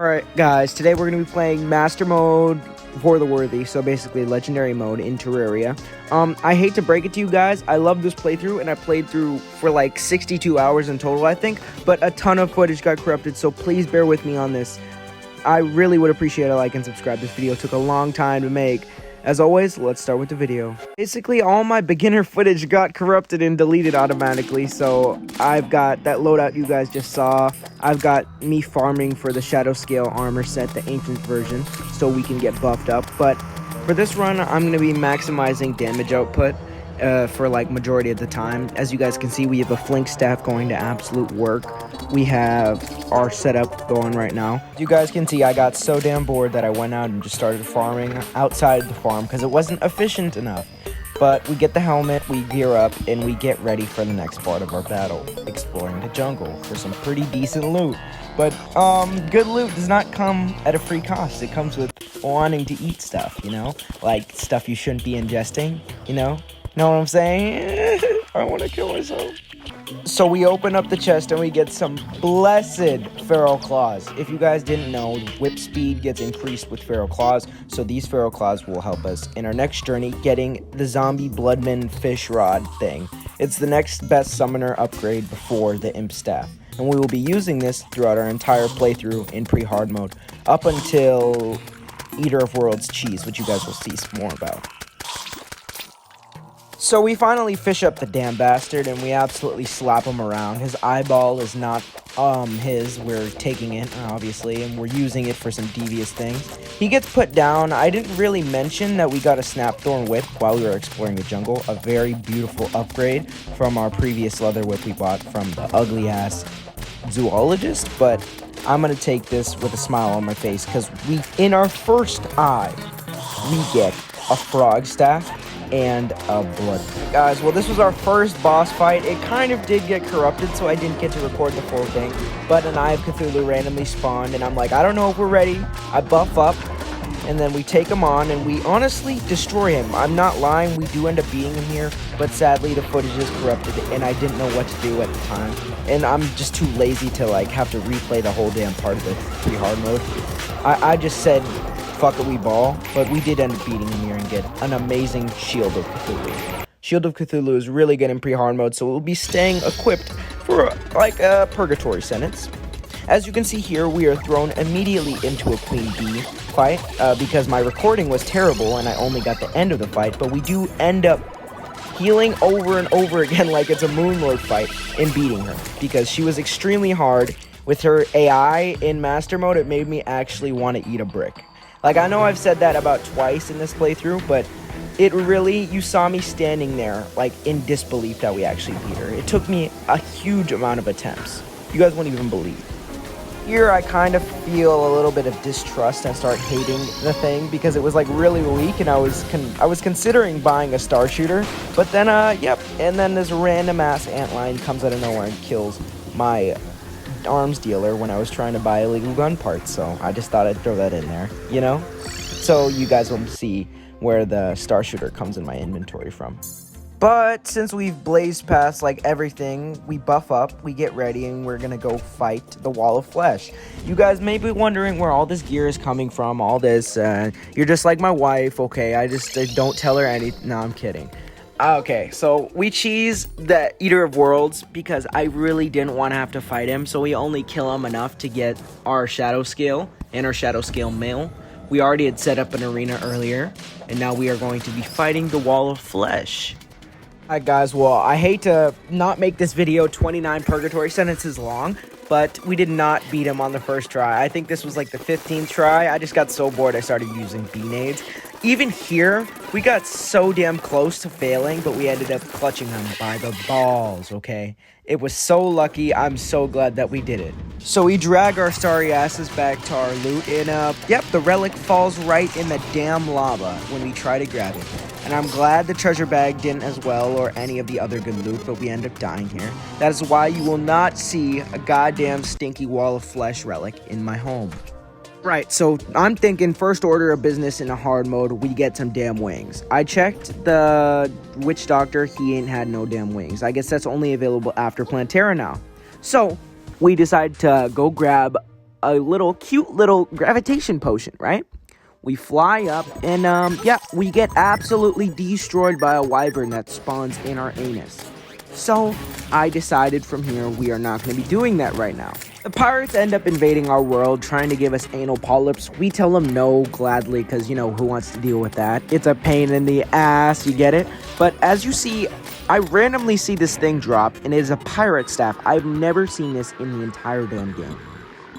Alright guys, today we're going to be playing Master Mode Fortheworthy, so basically Legendary Mode in Terraria. I hate to break it to you guys, I love this playthrough, and I played through for like 62 hours in total, I think, but a ton of footage got corrupted, so please bear with me on this. I really would appreciate a like and subscribe. This video took a long time to make. As always, let's start with the video. Basically, all my beginner footage got corrupted and deleted automatically, so I've got that loadout you guys just saw. I've got me farming for the Shadow Scale armor set, the ancient version, so we can get buffed up. But for this run, I'm going to be maximizing damage output for like majority of the time. As you guys can see, we have a Flink staff going to absolute work. We have our setup going right now. You guys can see I got so damn bored that I went out and just started farming outside the farm because it wasn't efficient enough. But we get the helmet, we gear up, and we get ready for the next part of our battle, exploring the jungle for some pretty decent loot. But good loot does not come at a free cost. It comes with wanting to eat stuff, you know? Like stuff you shouldn't be ingesting, you know? Know what I'm saying? I want to kill myself. So we open up the chest and we get some blessed feral claws. If you guys didn't know, whip speed gets increased with feral claws, so these feral claws will help us in our next journey getting the zombie bloodman fish rod thing. It's the next best summoner upgrade before the imp staff, and we will be using this throughout our entire playthrough in pre-hard mode up until Eater of Worlds cheese, which you guys will see more about. So we finally fish up the damn bastard, and we absolutely slap him around. His eyeball is not his. We're taking it, obviously, and we're using it for some devious things. He gets put down. I didn't really mention that we got a Snapthorn Whip while we were exploring the jungle. A very beautiful upgrade from our previous leather whip we bought from the ugly-ass zoologist. But I'm going to take this with a smile on my face, because in our first eye, we get a frog staff and a blood. Guys, well, this was our first boss fight. It kind of did get corrupted, so I didn't get to record the full thing, but an Eye of Cthulhu randomly spawned, and I'm like, I don't know if we're ready. I buff up, and then we take him on, and we honestly destroy him. I'm not lying, we do end up beating him here, but sadly the footage is corrupted, and I didn't know what to do at the time, and I'm just too lazy to like have to replay the whole damn part of the pre-hard mode. I just said, fuck it, we ball, but we did end up beating him here and get an amazing Shield of Cthulhu. Shield of Cthulhu is really good in pre-hard mode, so we'll be staying equipped for like a purgatory sentence. As you can see here, we are thrown immediately into a Queen Bee fight because my recording was terrible and I only got the end of the fight, but we do end up healing over and over again like it's a Moonlord fight and beating her because she was extremely hard. With her AI in Master Mode, it made me actually want to eat a brick. Like, I know I've said that about twice in this playthrough, but it really, you saw me standing there, like, in disbelief that we actually beat her. It took me a huge amount of attempts. You guys won't even believe. Here, I kind of feel a little bit of distrust and start hating the thing because it was, like, really weak, and I was considering buying a Star Shooter, but then, yep, and then this random-ass antlion comes out of nowhere and kills my arms dealer when I was trying to buy illegal gun parts, so I just thought I'd throw that in there, you know? So you guys will see where the Star Shooter comes in my inventory from. But since we've blazed past like everything, we buff up, we get ready, and we're gonna go fight the Wall of Flesh. You guys may be wondering where all this gear is coming from, all this, you're just like my wife, okay? I don't tell her anything. No, I'm kidding. Okay, so we cheese the Eater of Worlds because I really didn't want to have to fight him, so we only kill him enough to get our Shadow Scale and our Shadow Scale mail. We already had set up an arena earlier, and now we are going to be fighting the Wall of Flesh. Alright guys, well, I hate to not make this video 29 purgatory sentences long, but we did not beat him on the first try. I think this was like the 15th try. I just got so bored I started using B-nades. Even here, we got so damn close to failing, but we ended up clutching him by the balls, okay? It was so lucky. I'm so glad that we did it. So we drag our sorry asses back to our loot, and yep, the relic falls right in the damn lava when we try to grab it. And I'm glad the treasure bag didn't as well, or any of the other good loot, but we end up dying here. That is why you will not see a goddamn stinky Wall of Flesh relic in my home. Right, so I'm thinking first order of business in a hard mode, we get some damn wings. I checked the witch doctor, he ain't had no damn wings. I guess that's only available after Plantera now. So we decide to go grab a little cute little gravitation potion, right? We fly up, and yeah, we get absolutely destroyed by a wyvern that spawns in our anus. So I decided from here we are not going to be doing that right now. The pirates end up invading our world, trying to give us anal polyps. We tell them no gladly, because, you know, who wants to deal with that? It's a pain in the ass, you get it? But as you see, I randomly see this thing drop, and it is a pirate staff. I've never seen this in the entire damn game.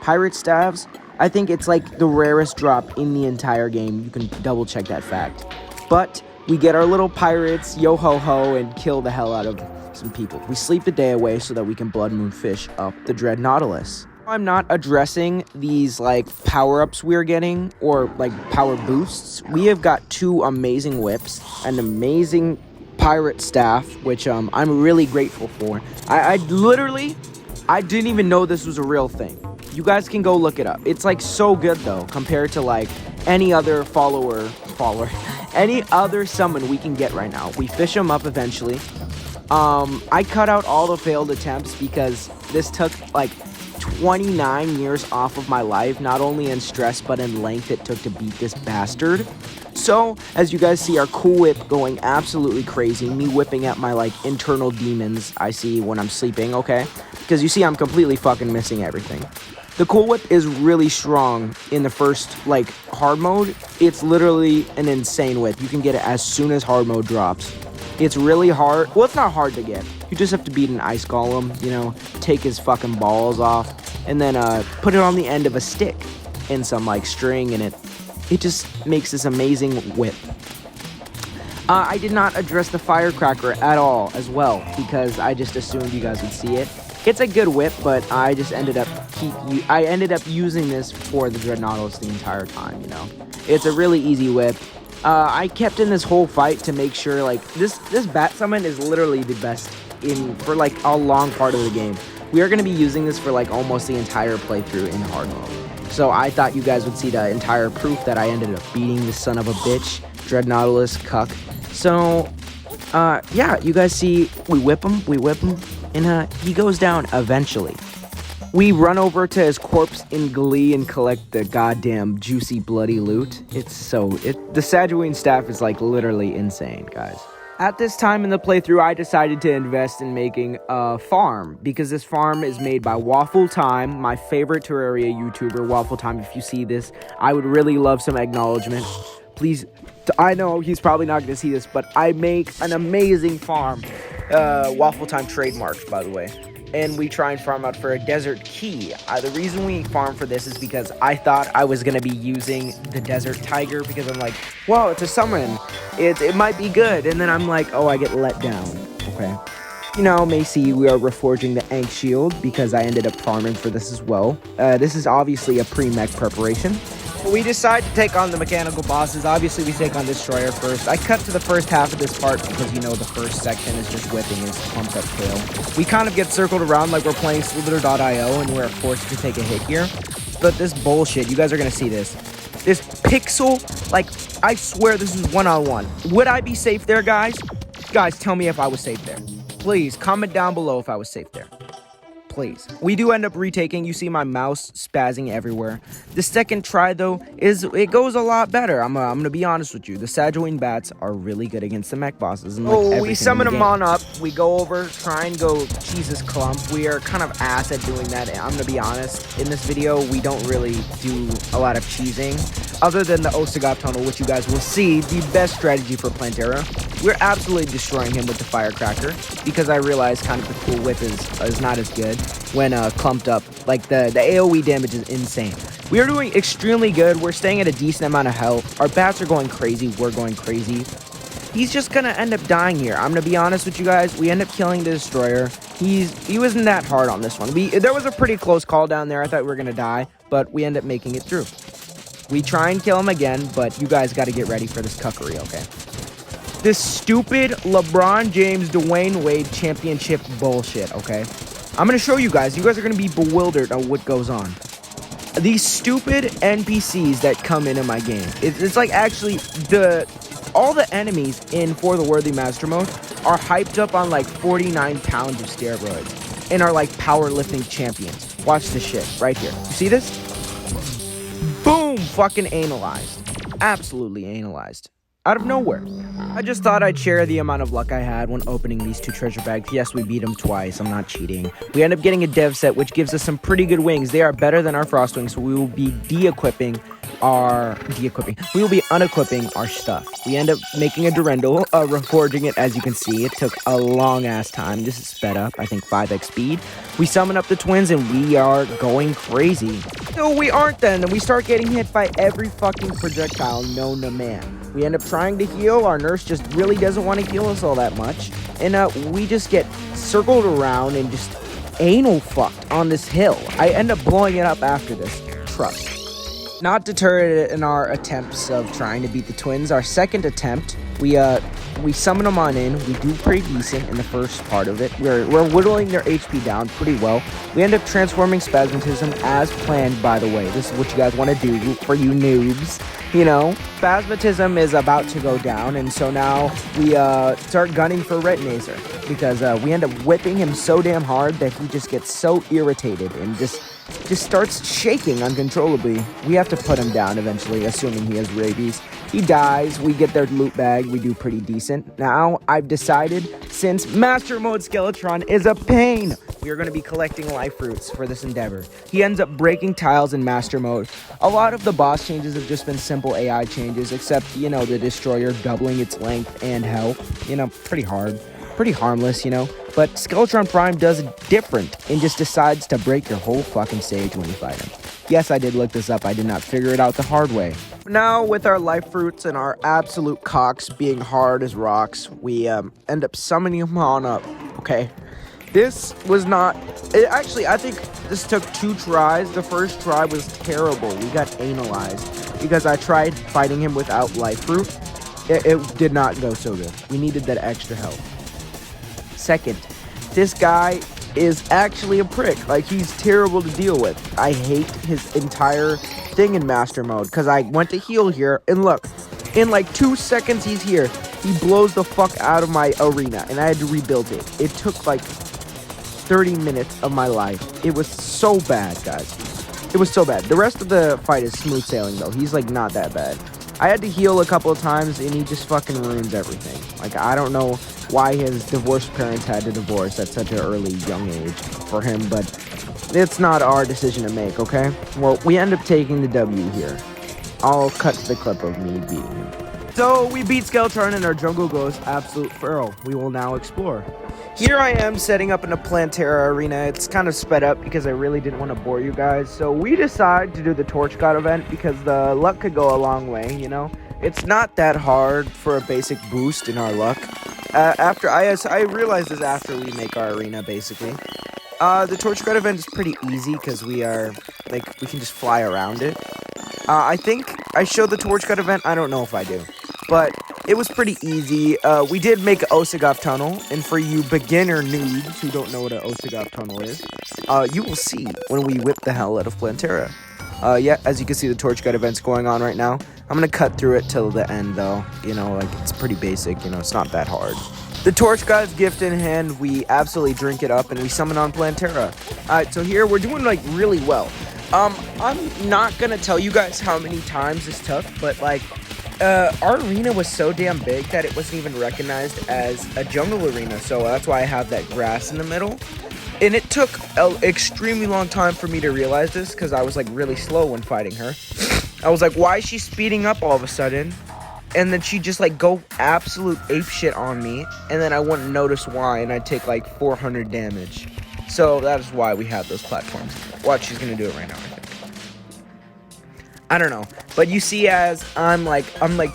Pirate staffs, I think it's like the rarest drop in the entire game. You can double check that fact. But we get our little pirates, yo-ho-ho, and kill the hell out of some people. We sleep the day away so that we can blood moon fish up the Dread Nautilus. I'm not addressing these like power-ups we're getting or like power boosts. We have got 2 amazing whips, an amazing pirate staff, which I'm really grateful for. I didn't even know this was a real thing. You guys can go look it up. It's like so good though, compared to like any other any other summon we can get right now. We fish them up eventually. I cut out all the failed attempts because this took like 29 years off of my life, not only in stress but in length it took to beat this bastard. So, as you guys see, our cool whip going absolutely crazy, me whipping at my like internal demons I see when I'm sleeping, okay? Because you see I'm completely fucking missing everything. The cool whip is really strong in the first like hard mode. It's literally an insane whip. You can get it as soon as hard mode drops. It's really hard. Well, it's not hard to get. You just have to beat an ice golem, you know, take his fucking balls off, and then put it on the end of a stick and some like string, and it just makes this amazing whip. I did not address the firecracker at all as well because I just assumed you guys would see it. It's a good whip, but I just ended up using this for the Dread Nautilus the entire time, you know. It's a really easy whip. I kept in this whole fight to make sure, like, this bat summon is literally the best for like a long part of the game. We are going to be using this for like almost the entire playthrough in hard mode. So I thought you guys would see the entire proof that I ended up beating this son of a bitch, Dread Nautilus cuck. So, yeah, you guys see, we whip him, and he goes down eventually. We run over to his corpse in glee and collect the goddamn juicy bloody loot. The Sajuine staff is like literally insane, guys. At this time in the playthrough, I decided to invest in making a farm, because this farm is made by Waffle Time, my favorite Terraria YouTuber. Waffle Time, if you see this, I would really love some acknowledgement. Please, I know he's probably not going to see this, but I make an amazing farm. Waffle Time trademarked, by the way. And we try and farm out for a desert key. The reason we farm for this is because I thought I was going to be using the desert tiger, because I'm like, well, it's a summon. It might be good. And then I'm like, oh, I get let down. Okay. You know, may see we are reforging the Ankh shield because I ended up farming for this as well. This is obviously a pre-mech preparation. We decide to take on the mechanical bosses. Obviously, we take on Destroyer first. I cut to the first half of this part because, you know, the first section is just whipping his pumped up tail. We kind of get circled around like we're playing Slither.io and we're forced to take a hit here. But this bullshit, you guys are going to see this. This pixel, like, I swear this is one-on-one. Would I be safe there, guys? Guys, tell me if I was safe there. Please, comment down below if I was safe there. Please. We do end up retaking. You see my mouse spazzing everywhere. The second try, though, it goes a lot better. I'm gonna be honest with you. The Sajuine bats are really good against the mech bosses. And like we summon them on up. We go over, try and go Jesus clump. We are kind of ass at doing that. I'm gonna be honest. In this video, we don't really do a lot of cheesing. Other than the Osagop tunnel, which you guys will see, the best strategy for Plantera. We're absolutely destroying him with the firecracker because I realized kind of the cool whip is not as good when clumped up. Like the AoE damage is insane. We are doing extremely good. We're staying at a decent amount of health. Our bats are going crazy. We're going crazy. He's just gonna end up dying here. I'm gonna be honest with you guys. We end up killing the Destroyer. He wasn't that hard on this one. There was a pretty close call down there. I thought we were gonna die, but we end up making it through. We try and kill him again, but you guys got to get ready for this cuckery, okay? This stupid LeBron James, Dwayne Wade championship bullshit, okay? I'm going to show you guys. You guys are going to be bewildered on what goes on. These stupid NPCs that come into my game. It's like actually all the enemies in Fortheworthy Master Mode are hyped up on like 49 pounds of steroids and are like powerlifting champions. Watch this shit right here. You see this? fucking analyzed. Absolutely analyzed. Out of nowhere. I just thought I'd share the amount of luck I had when opening these 2 treasure bags. Yes, we beat them twice. I'm not cheating. We end up getting a dev set, which gives us some pretty good wings. They are better than our frost wings, so we will be we will be unequipping our stuff. We end up making a Durendal, reforging it. As you can see, it took a long ass time. This is sped up, I think 5x speed. We summon up the twins and we are going crazy. No, we aren't then. We start getting hit by every fucking projectile known to man. We end up trying to heal. Our nurse just really doesn't want to heal us all that much. And we just get circled around and just anal fucked on this hill. I end up blowing it up after this. Trust. Not deterred in our attempts of trying to beat the twins. Our second attempt, we summon them on in. We do pretty decent in the first part of it. We're whittling their HP down pretty well. We end up transforming Spasmatism as planned, by the way. This is what you guys want to do for you noobs. You know, Spasmatism is about to go down, and so now we start gunning for Retinator because we end up whipping him so damn hard that he just gets so irritated and just starts shaking uncontrollably. We have to put him down eventually, assuming he has rabies. He dies, we get their loot bag, we do pretty decent. Now, I've decided, since Master Mode Skeletron is a pain, we are going to be collecting life fruits for this endeavor. He ends up breaking tiles in Master Mode. A lot of the boss changes have just been simple AI changes, except, you know, the Destroyer doubling its length and health. You know, pretty hard. Pretty harmless, you know, but Skeletron Prime does it different and just decides to break your whole fucking stage when you fight him. Yes, I did look this up. I did not figure it out the hard way. Now, with our life fruits and our absolute cocks being hard as rocks, we end up summoning him on up, okay? This was not... Actually, I think this took 2 tries. The first try was terrible. We got analyzed because I tried fighting him without life fruit. It did not go so good. We needed that extra help. Second, this guy is actually a prick. Like, he's terrible to deal with. I hate his entire thing in Master Mode because I went to heal here, and look, in like 2 seconds he's here. He blows the fuck out of my arena, and I had to rebuild it. It took like 30 minutes of my life. It was so bad, guys. It was so bad. The rest of the fight is smooth sailing, though. He's like not that bad. I had to heal a couple of times, and he just fucking ruins everything. Like, I don't know why his divorced parents had to divorce at such an early, young age for him, but it's not our decision to make, okay? Well, we end up taking the W here. I'll cut to the clip of me beating him. So, we beat Skeletron, and our jungle goes absolute feral. We will now explore. Here I am setting up in a Plantera arena. It's kind of sped up because I really didn't want to bore you guys. So we decide to do the Torch God event because the luck could go a long way, you know? It's not that hard for a basic boost in our luck. I realized this after we make our arena, basically. The Torch God event is pretty easy because we can just fly around it. I think I showed the Torch God event. I don't know if I do. But it was pretty easy. We did make an Osagov tunnel, and for you beginner noobs who don't know what an Osagov tunnel is, you will see when we whip the hell out of Plantera. Yeah, as you can see, the Torch God event's going on right now. I'm gonna cut through it till the end, though. You know, like, it's pretty basic, you know, it's not that hard. The Torch God's gift in hand, we absolutely drink it up, and we summon on Plantera. Alright, so here, we're doing, like, really well. I'm not gonna tell you guys how many times this took, but, like, our arena was so damn big that it wasn't even recognized as a jungle arena, so that's why I have that grass in the middle. And it took an extremely long time for me to realize this, because I was, like, really slow when fighting her. I was like, why is she speeding up all of a sudden? And then she'd just, like, go absolute ape shit on me, and then I wouldn't notice why, and I'd take, like, 400 damage. So that is why we have those platforms. Watch, she's gonna do it right now, I think. I don't know, but you see, as I'm like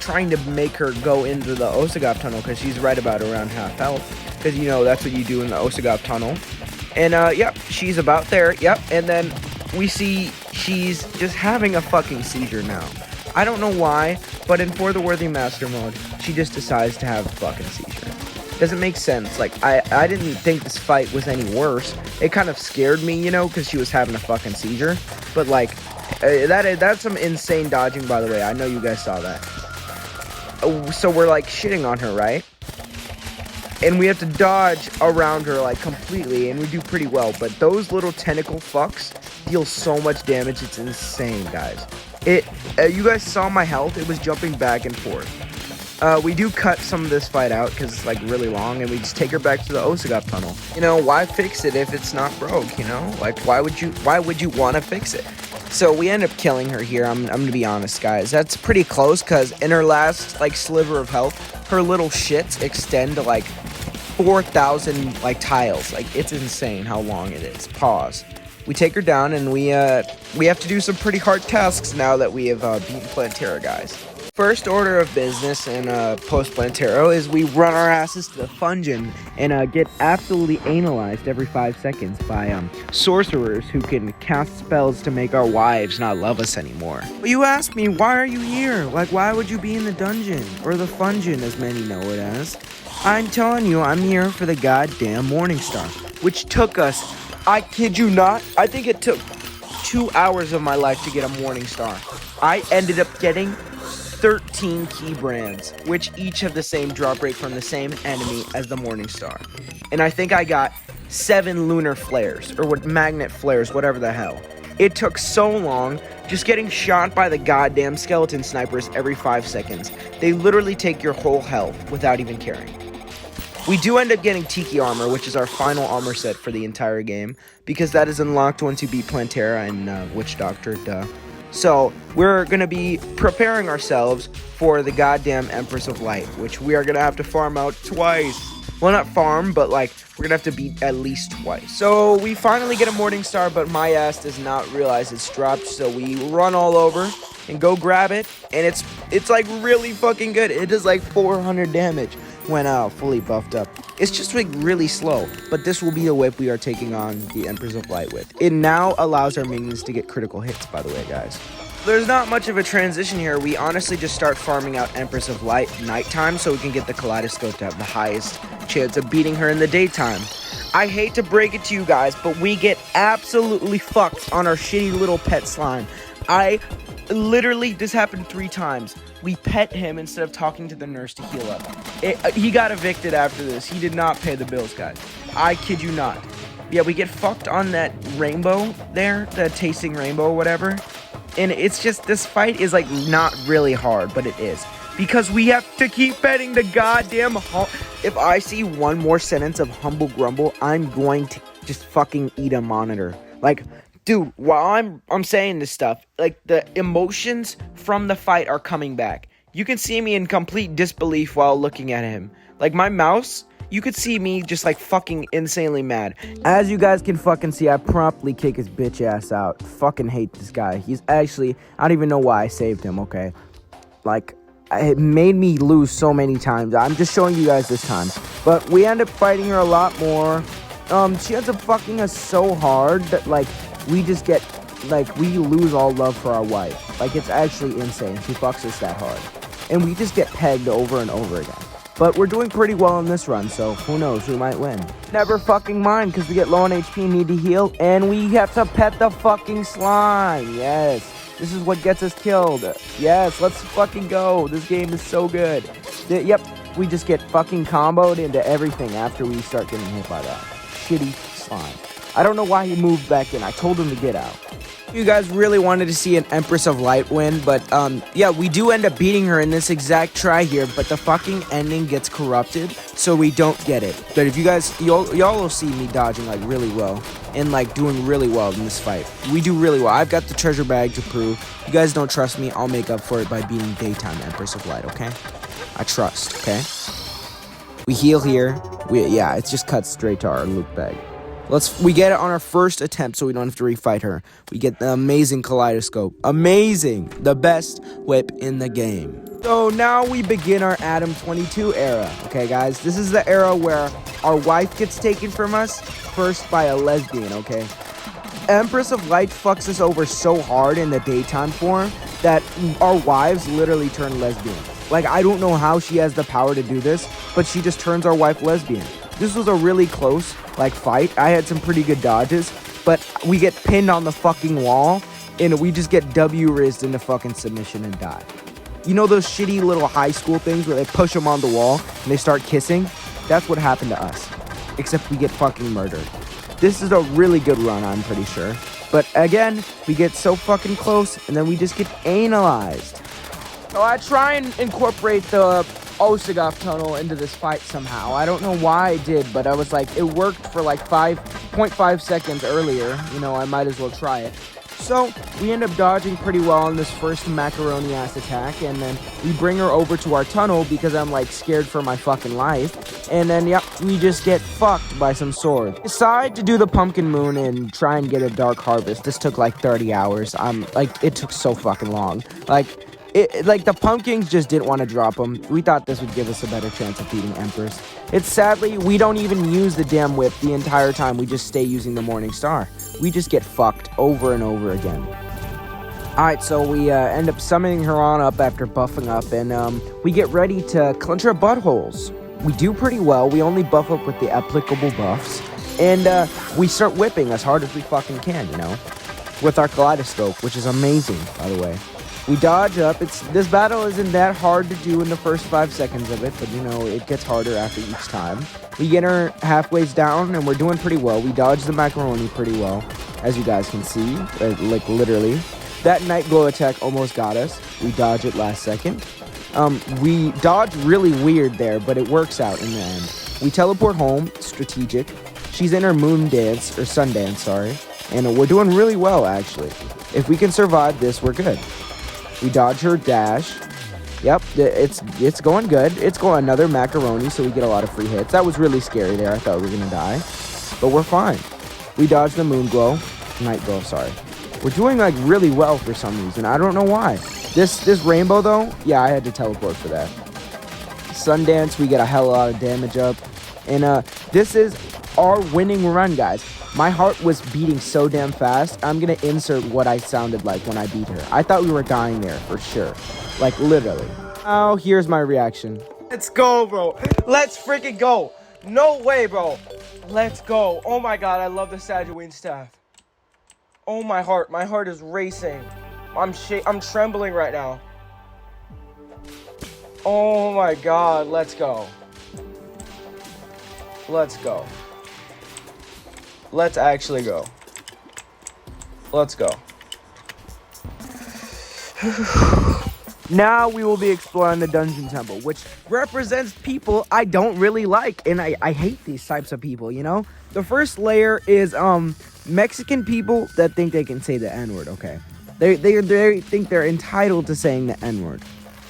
trying to make her go into the Osagov tunnel because she's right about around half health, because, you know, that's what you do in the Osagov tunnel. And yep, she's about there. Yep, and then we see she's just having a fucking seizure now. I don't know why, but in Fortheworthy Master Mode, she just decides to have a fucking seizure. Doesn't make sense. Like, I didn't think this fight was any worse. It kind of scared me, you know, because she was having a fucking seizure. But, like, that's some insane dodging, by the way. I know you guys saw that. So we're, like, shitting on her, right? And we have to dodge around her, like, completely, and we do pretty well. But those little tentacle fucks deal so much damage, it's insane, guys. You guys saw my health. It was jumping back and forth. We do cut some of this fight out because it's like really long, and we just take her back to the Osagap tunnel. You know, why fix it if it's not broke? You know, like why would you want to fix it? So we end up killing her here. I'm gonna be honest, guys. That's pretty close because in her last like sliver of health, her little shits extend to like 4,000 like tiles. Like it's insane how long it is. Pause. We take her down, and we have to do some pretty hard tasks now that we have beaten Plantera, guys. First order of business in post Plantero is we run our asses to the Fungin and get absolutely analyzed every 5 seconds by sorcerers who can cast spells to make our wives not love us anymore. But you ask me, why are you here? Like, why would you be in the dungeon? Or the Fungin, as many know it as. I'm telling you, I'm here for the goddamn Morningstar, which took us, I kid you not, I think it took 2 hours of my life to get a Morningstar. I ended up getting 13 key brands, which each have the same drop rate from the same enemy as the Morningstar. And I think I got 7 lunar flares, or what magnet flares, whatever the hell. It took so long, just getting shot by the goddamn skeleton snipers every 5 seconds. They literally take your whole health without even caring. We do end up getting Tiki Armor, which is our final armor set for the entire game, because that is unlocked once you beat Plantera and Witch Doctor, duh. So, we're going to be preparing ourselves for the goddamn Empress of Light, which we are going to have to farm out twice. Well, not farm, but like, we're going to have to beat at least twice. So, we finally get a Morningstar, but my ass does not realize it's dropped, so we run all over and go grab it, and it's like really fucking good. It does like 400 damage when fully buffed up. It's just like really slow, but this will be the whip we are taking on the Empress of Light with. It now allows our minions to get critical hits, by the way, guys. There's not much of a transition here. We honestly just start farming out Empress of Light nighttime so we can get the Kaleidoscope to have the highest chance of beating her in the daytime. I hate to break it to you guys, but we get absolutely fucked on our shitty little pet slime. Literally, this happened 3 times. We pet him instead of talking to the nurse to heal up. He got evicted after this. He did not pay the bills, guys. I kid you not. Yeah, we get fucked on that rainbow there, the tasting rainbow or whatever. And it's just, this fight is like not really hard, but it is. Because we have to keep petting the goddamn if I see one more sentence of humble grumble, I'm going to just fucking eat a monitor. Like, dude, while I'm saying this stuff, like, the emotions from the fight are coming back. You can see me in complete disbelief while looking at him. Like, my mouse, you could see me just, like, fucking insanely mad. As you guys can fucking see, I promptly kick his bitch ass out. Fucking hate this guy. He's actually, I don't even know why I saved him, okay? Like, it made me lose so many times. I'm just showing you guys this time. But we end up fighting her a lot more. She ends up fucking us so hard that, like, we just get, like, we lose all love for our wife. Like, it's actually insane. She fucks us that hard. And we just get pegged over and over again. But we're doing pretty well in this run, so who knows, we might win. Never fucking mind, because we get low on HP, need to heal, and we have to pet the fucking slime. Yes, this is what gets us killed. Yes, let's fucking go. This game is so good. Yep, we just get fucking comboed into everything after we start getting hit by that shitty slime. I don't know why he moved back in. I told him to get out. You guys really wanted to see an Empress of Light win, but yeah, we do end up beating her in this exact try here, but the fucking ending gets corrupted, so we don't get it. But if you guys, y'all will see me dodging like really well and like doing really well in this fight. We do really well. I've got the treasure bag to prove. You guys don't trust me, I'll make up for it by beating daytime Empress of Light, okay? I trust, okay? We heal here. Yeah, it just cuts straight to our loot bag. We get it on our first attempt, so we don't have to refight her. We get the amazing Kaleidoscope. Amazing! The best whip in the game. So now we begin our Adam 22 era. Okay, guys? This is the era where our wife gets taken from us, first by a lesbian, okay? Empress of Light fucks us over so hard in the daytime form that our wives literally turn lesbian. Like, I don't know how she has the power to do this, but she just turns our wife lesbian. This was a really close, like, fight. I had some pretty good dodges, but we get pinned on the fucking wall, and we just get W-rizzed into fucking submission and die. You know those shitty little high school things where they push them on the wall and they start kissing? That's what happened to us, except we get fucking murdered. This is a really good run, I'm pretty sure. But again, we get so fucking close, and then we just get analyzed. So I try and incorporate the Osagov tunnel into this fight somehow. I don't know why I did, but I was like, it worked for like 5.5 seconds earlier. You know, I might as well try it. So we end up dodging pretty well on this first macaroni-ass attack, and then we bring her over to our tunnel because I'm like scared for my fucking life. And then, yep, we just get fucked by some sword. Decide to do the pumpkin moon and try and get a dark harvest. This took like 30 hours. Like, it took so fucking long. Like the pumpkins just didn't want to drop them. We thought this would give us a better chance of beating Empress. It's sadly, we don't even use the damn whip the entire time. We just stay using the Morning Star. We just get fucked over and over again. Alright, so we end up summoning her on up after buffing up, and we get ready to clench our buttholes. We do pretty well. We only buff up with the applicable buffs, and we start whipping as hard as we fucking can, you know, with our kaleidoscope, which is amazing, by the way. We dodge up. This battle isn't that hard to do in the first 5 seconds of it, but you know, it gets harder after each time. We get her halfway down, and we're doing pretty well. We dodge the macaroni pretty well, as you guys can see, like literally. That night glow attack almost got us. We dodge it last second. We dodge really weird there, but it works out in the end. We teleport home, strategic. She's in her moon dance, or sun dance, sorry. And we're doing really well, actually. If we can survive this, we're good. We dodge her dash. Yep, it's going good. It's going another macaroni, so we get a lot of free hits. That was really scary there. I thought we were gonna die, but we're fine. We dodge the moon glow, night glow. Sorry. We're doing like really well for some reason. I don't know why. This rainbow though, yeah, I had to teleport for that. Sundance, we get a hell of a lot of damage up, and this is our winning run, guys. My heart was beating so damn fast. I'm gonna insert what I sounded like when I beat her. I thought we were dying there for sure. Like, literally. Oh, here's my reaction. Let's go, bro. Let's freaking go. No way, bro. Let's go. Oh my god, I love the Sagittarian staff. Oh, my heart is racing. I'm trembling right now. Oh my god, let's go. Let's go. Let's actually go. Let's go. Now we will be exploring the Dungeon Temple, which represents people I don't really like, and I hate these types of people, you know? The first layer is Mexican people that think they can say the N-word, okay? They think they're entitled to saying the N-word.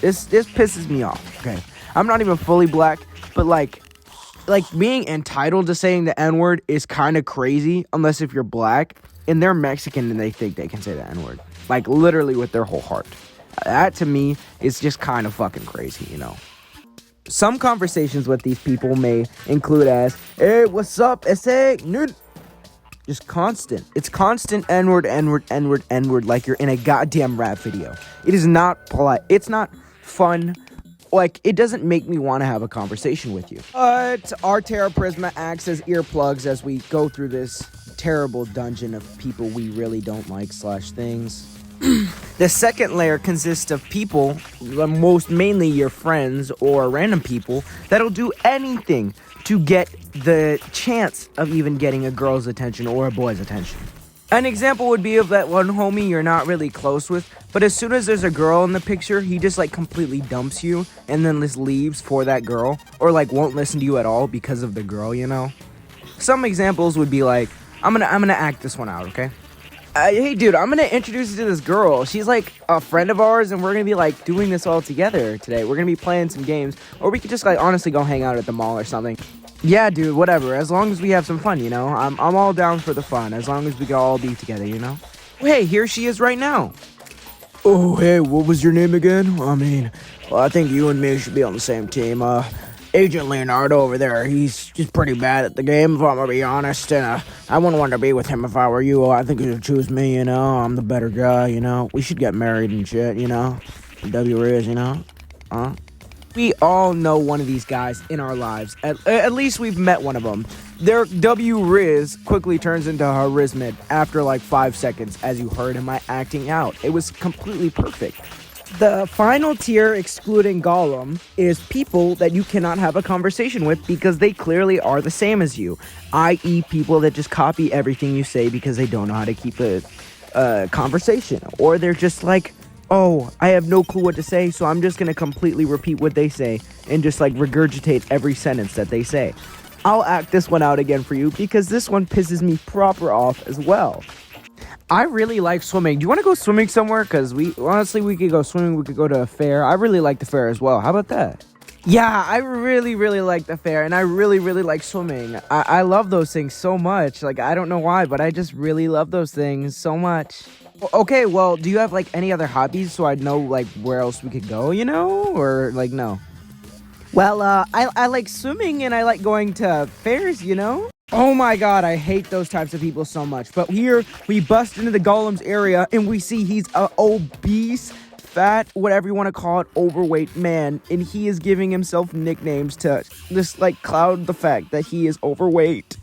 This pisses me off, okay? I'm not even fully black, but like being entitled to saying the N-word is kind of crazy, unless if you're black, and they're Mexican and they think they can say the N-word. Like, literally with their whole heart. That, to me, is just kind of fucking crazy, you know? Some conversations with these people may include as, hey, what's up, ese? Just constant. It's constant N-word, N-word, N-word, N-word, like you're in a goddamn rap video. It is not polite. It's not fun. Like, it doesn't make me want to have a conversation with you. But our Terra Prisma acts as earplugs as we go through this terrible dungeon of people we really don't like / things. The second layer consists of people, most mainly your friends or random people, that'll do anything to get the chance of even getting a girl's attention or a boy's attention. An example would be of that one homie you're not really close with, but as soon as there's a girl in the picture, he just like completely dumps you and then just leaves for that girl, or like won't listen to you at all because of the girl, you know? Some examples would be like, I'm gonna act this one out, okay? Hey dude, I'm gonna introduce you to this girl. She's like a friend of ours, and we're gonna be like doing this all together today. We're gonna be playing some games, or we could just like honestly go hang out at the mall or something. Yeah, dude, whatever. As long as we have some fun, you know? I'm all down for the fun, as long as we can all be together, you know? Hey, here she is right now. Oh, hey, what was your name again? I mean, well, I think you and me should be on the same team. Agent Leonardo over there, he's just pretty bad at the game, if I'm gonna be honest, and I wouldn't want to be with him if I were you. I think you should choose me, you know? I'm the better guy, you know? We should get married and shit, you know? W Riz, you know? We all know one of these guys in our lives. At least we've met one of them. Their W Riz quickly turns into Harizmid after like 5 seconds, as you heard in my acting out. It was completely perfect. The final tier, excluding Gollum, is people that you cannot have a conversation with because they clearly are the same as you, i.e. people that just copy everything you say because they don't know how to keep a conversation, or they're just like, oh, I have no clue what to say, so I'm just going to completely repeat what they say and just like regurgitate every sentence that they say. I'll act this one out again for you because this one pisses me proper off as well. I really like swimming. Do you want to go swimming somewhere? Because we could go swimming. We could go to a fair. I really like the fair as well. How about that? Yeah, I really, really like the fair, and I really, really like swimming. I love those things so much. Like, I don't know why, but I just really love those things so much. Okay, well, do you have, like, any other hobbies so I'd know, like, where else we could go, you know? Or, like, no? Well, I like swimming, and I like going to fairs, you know? Oh my god, I hate those types of people so much. But here, we bust into the Golem's area, and we see he's a obese, fat, whatever you want to call it, overweight man. And he is giving himself nicknames to just, like, cloud the fact that he is overweight.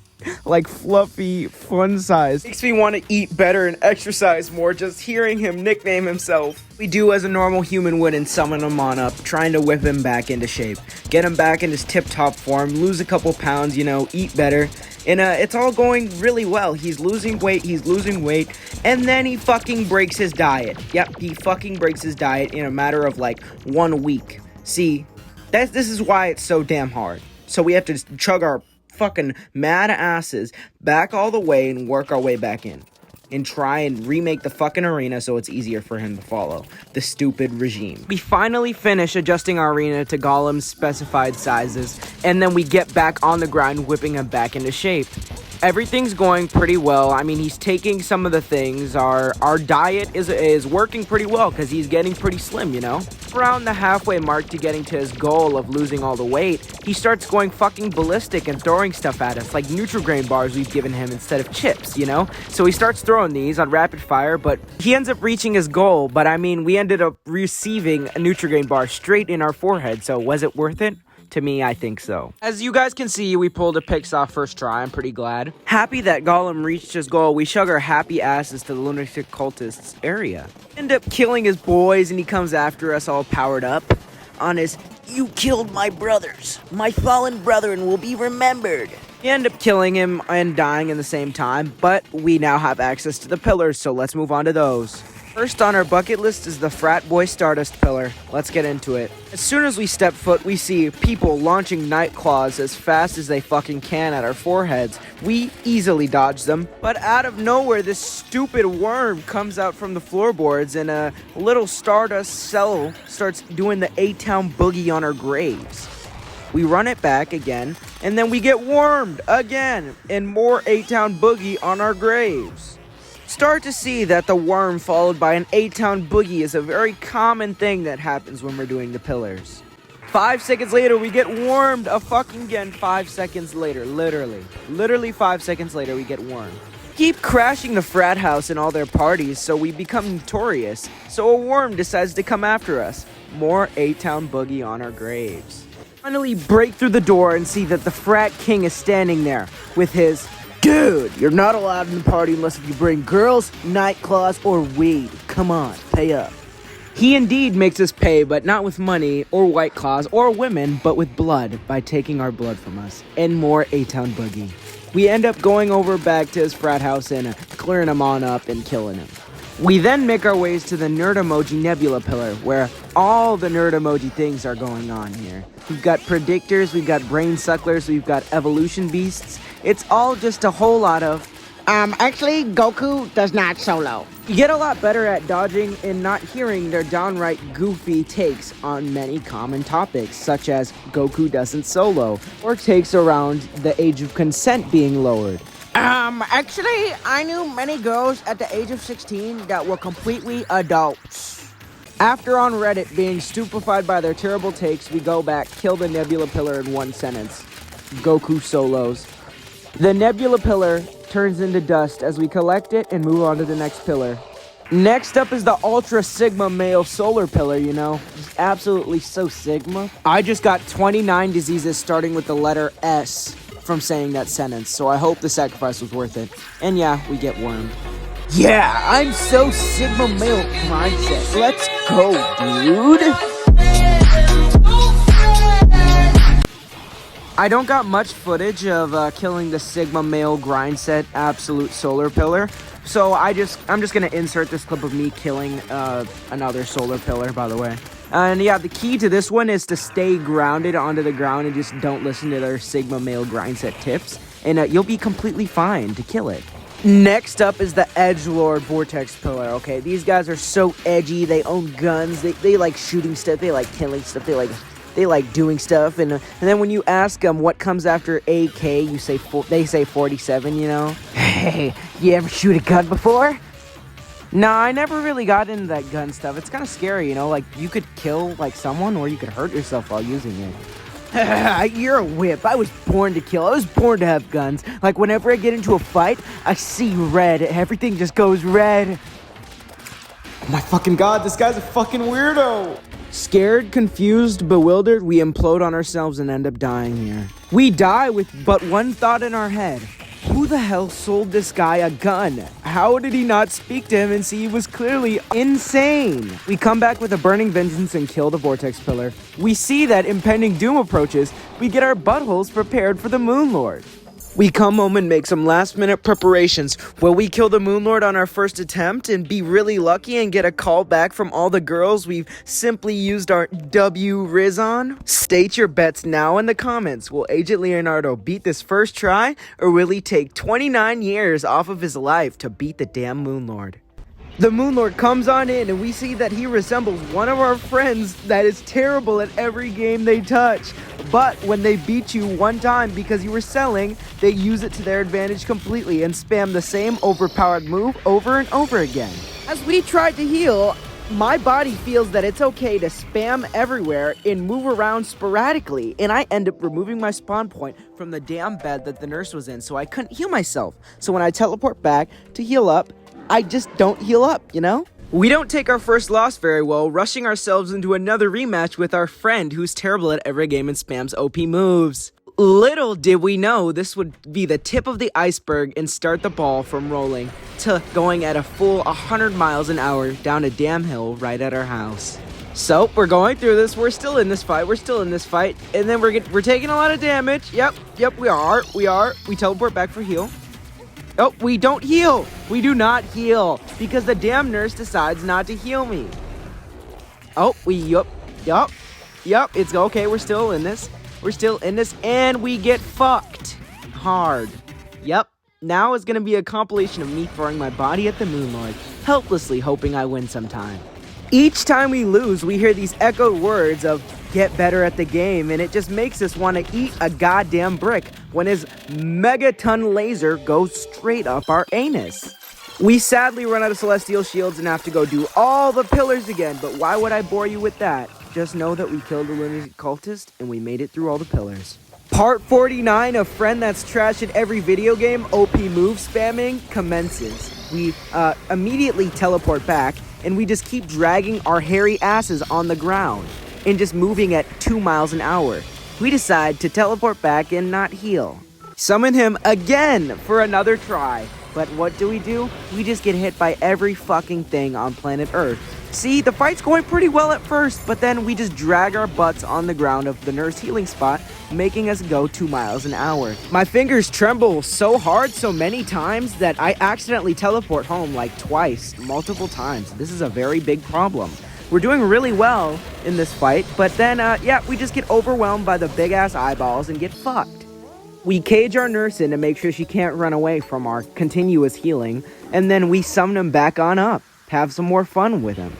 Like, fluffy, fun size. Makes me want to eat better and exercise more just hearing him nickname himself. We do as a normal human would and summon him on up, trying to whip him back into shape. Get him back in his tip-top form, lose a couple pounds, you know, eat better. And it's all going really well. He's losing weight, and then he fucking breaks his diet. Yep, he fucking breaks his diet in a matter of like 1 week. See, this is why it's so damn hard. So we have to chug our fucking mad asses back all the way and work our way back in. And try and remake the fucking arena so it's easier for him to follow the stupid regime. We finally finish adjusting our arena to Golem's specified sizes, and then we get back on the grind, whipping him back into shape. Everything's going pretty well. I mean, he's taking some of the things. Our diet is working pretty well because he's getting pretty slim, you know? Around the halfway mark to getting to his goal of losing all the weight, he starts going fucking ballistic and throwing stuff at us, like Nutri-Grain bars we've given him instead of chips, you know? So he starts throwing these on rapid fire, but he ends up reaching his goal. But I mean, we ended up receiving a Nutri-Grain bar straight in our forehead, so was it worth it? To me, I think so. As you guys can see, we pulled a picks off first try. I'm pretty glad. Happy that Golem reached his goal, we shug our happy asses to the lunatic cultist's area. End up killing his boys, and he comes after us all powered up on his, "You killed my brothers, my fallen brethren will be remembered." We end up killing him and dying in the same time, but we now have access to the pillars, so let's move on to those. First on our bucket list is the Frat Boy Stardust Pillar. Let's get into it. As soon as we step foot, we see people launching night claws as fast as they fucking can at our foreheads. We easily dodge them, but out of nowhere, this stupid worm comes out from the floorboards, and a little Stardust cell starts doing the A-Town boogie on our graves. We run it back again, and then we get wormed again, and more A-Town boogie on our graves. Start to see that the worm followed by an 8-town boogie is a very common thing that happens when we're doing the pillars. 5 seconds later, we get wormed again. 5 seconds later, literally 5 seconds later, we get wormed. Keep crashing the frat house and all their parties, so we become notorious. So a worm decides to come after us. More 8-town boogie on our graves. Finally break through the door and see that the frat king is standing there with his, "Dude, you're not allowed in the party unless if you bring girls, night claws, or weed. Come on, pay up." He indeed makes us pay, but not with money, or white claws, or women, but with blood, by taking our blood from us. And more A-Town boogie. We end up going over back to his frat house and clearing him on up and killing him. We then make our ways to the Nerd Emoji Nebula Pillar, where all the nerd emoji things are going on here. We've got predictors, we've got brain sucklers, we've got evolution beasts. It's all just a whole lot of, actually, Goku does not solo. You get a lot better at dodging and not hearing their downright goofy takes on many common topics, such as Goku doesn't solo, or takes around the age of consent being lowered. Actually, I knew many girls at the age of 16 that were completely adults. After on Reddit being stupefied by their terrible takes, we go back, kill the Nebula Pillar in one sentence. Goku solos. The Nebula Pillar turns into dust as we collect it and move on to the next pillar. Next up is the Ultra Sigma Male Solar Pillar, you know. Just absolutely so Sigma. I just got 29 diseases starting with the letter S from saying that sentence, so I hope the sacrifice was worth it. And yeah, we get wormed. Yeah, I'm so Sigma male mindset. Let's go, dude. I don't got much footage of killing the Sigma male grind set absolute solar pillar, so I'm just gonna insert this clip of me killing another solar pillar, by the way. And yeah, the key to this one is to stay grounded onto the ground and just don't listen to their Sigma male grind set tips, and you'll be completely fine to kill it. Next up is the Edgelord Vortex Pillar, okay? These guys are so edgy, they own guns, they like shooting stuff, they like killing stuff, they like doing stuff, and then when you ask them what comes after AK, they say 47, you know? Hey, you ever shoot a gun before? Nah, I never really got into that gun stuff. It's kind of scary, you know? Like, you could kill, like, someone, or you could hurt yourself while using it. You're a whip. I was born to kill. I was born to have guns. Like, whenever I get into a fight, I see red. Everything just goes red. Oh my fucking god, this guy's a fucking weirdo! Scared, confused, bewildered, we implode on ourselves and end up dying here. We die with but one thought in our head. Who the hell sold this guy a gun? How did he not speak to him and see he was clearly insane? We come back with a burning vengeance and kill the Vortex Pillar. We see that impending doom approaches. We get our buttholes prepared for the Moonlord. We come home and make some last-minute preparations. Will we kill the Moonlord on our first attempt and be really lucky and get a call back from all the girls we've simply used our W Riz on? State your bets now in the comments. Will Agent Leonardo beat this first try, or will he take 29 years off of his life to beat the damn Moonlord? The Moonlord comes on in, and we see that he resembles one of our friends that is terrible at every game they touch. But when they beat you one time because you were selling, they use it to their advantage completely and spam the same overpowered move over and over again. As we tried to heal, my body feels that it's okay to spam everywhere and move around sporadically, and I end up removing my spawn point from the damn bed that the nurse was in, so I couldn't heal myself. So when I teleport back to heal up, I just don't heal up, you know? We don't take our first loss very well, rushing ourselves into another rematch with our friend who's terrible at every game and spams OP moves. Little did we know this would be the tip of the iceberg and start the ball from rolling to going at a full 100 miles an hour down a damn hill right at our house. So, we're going through this, we're still in this fight, and then we're taking a lot of damage. Yep, we are. We teleport back for heal. Oh, we don't heal. We do not heal because the damn nurse decides not to heal me. Oh, yup. It's okay. We're still in this, and we get fucked hard. Yep. Now is gonna be a compilation of me throwing my body at the Moonlord, helplessly hoping I win sometime. Each time we lose, we hear these echoed words of get better at the game, and it just makes us want to eat a goddamn brick when his megaton laser goes straight up our anus. We sadly run out of celestial shields and have to go do all the pillars again, but why would I bore you with that? Just know that we killed a lunatic cultist and we made it through all the pillars. Part 49, a friend that's trash at every video game, OP move spamming, commences. We immediately teleport back, and we just keep dragging our hairy asses on the ground and just moving at 2 miles an hour. We decide to teleport back and not heal. Summon him again for another try. But what do? We just get hit by every fucking thing on planet Earth. See, the fight's going pretty well at first, but then we just drag our butts on the ground of the nurse healing spot, making us go 2 miles an hour. My fingers tremble so hard so many times that I accidentally teleport home like twice, multiple times. This is a very big problem. We're doing really well in this fight, but then, we just get overwhelmed by the big-ass eyeballs and get fucked. We cage our nurse in to make sure she can't run away from our continuous healing, and then we summon him back on up. Have some more fun with him.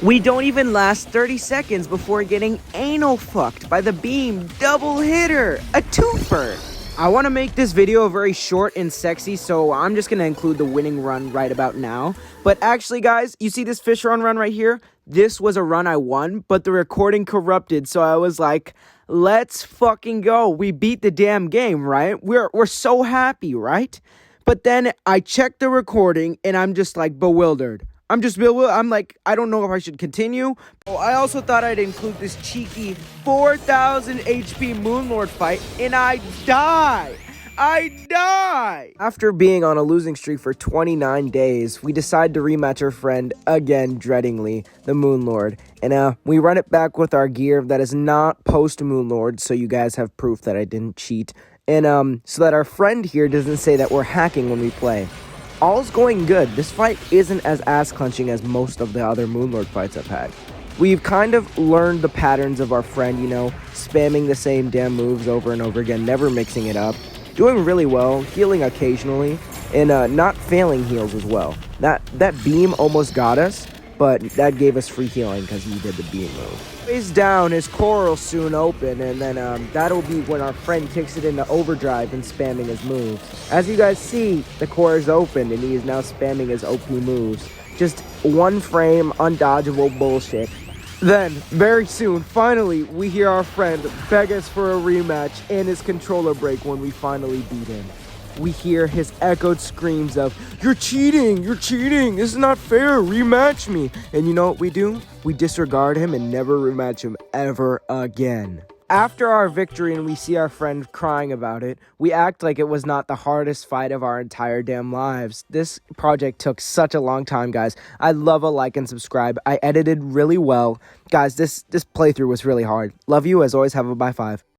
We don't even last 30 seconds before getting anal fucked by the beam double hitter, a twofer. I want to make this video very short and sexy, so I'm just going to include the winning run right about now. But actually, guys, you see this fish run right here? This was a run I won, but the recording corrupted, so I was like, let's fucking go. We beat the damn game, right? We're so happy, right? But then I checked the recording, and I'm just like bewildered. I'm like, I don't know if I should continue. Oh, I also thought I'd include this cheeky 4,000 HP Moonlord fight, and I die. I die! After being on a losing streak for 29 days, we decide to rematch our friend again, dreadingly, the Moon Lord. And we run it back with our gear that is not post Moon Lord, so you guys have proof that I didn't cheat. And so that our friend here doesn't say that we're hacking when we play. All's going good. This fight isn't as ass-clenching as most of the other Moon Lord fights I've had. We've kind of learned the patterns of our friend, spamming the same damn moves over and over again, never mixing it up. Doing really well, healing occasionally, and not failing heals as well. That beam almost got us, but that gave us free healing because he did the beam move. Face down, his core will soon open, and then that'll be when our friend kicks it into overdrive and spamming his moves. As you guys see, the core is open, and he is now spamming his OP moves. Just one frame, undodgeable bullshit. Then, very soon, finally, we hear our friend beg us for a rematch and his controller break when we finally beat him. We hear his echoed screams of, "You're cheating! You're cheating! This is not fair! Rematch me!" And you know what we do? We disregard him and never rematch him ever again. After our victory and we see our friend crying about it, we act like it was not the hardest fight of our entire damn lives. This project took such a long time, guys. I'd love a like and subscribe. I edited really well. Guys, this playthrough was really hard. Love you. As always, have a bye 5.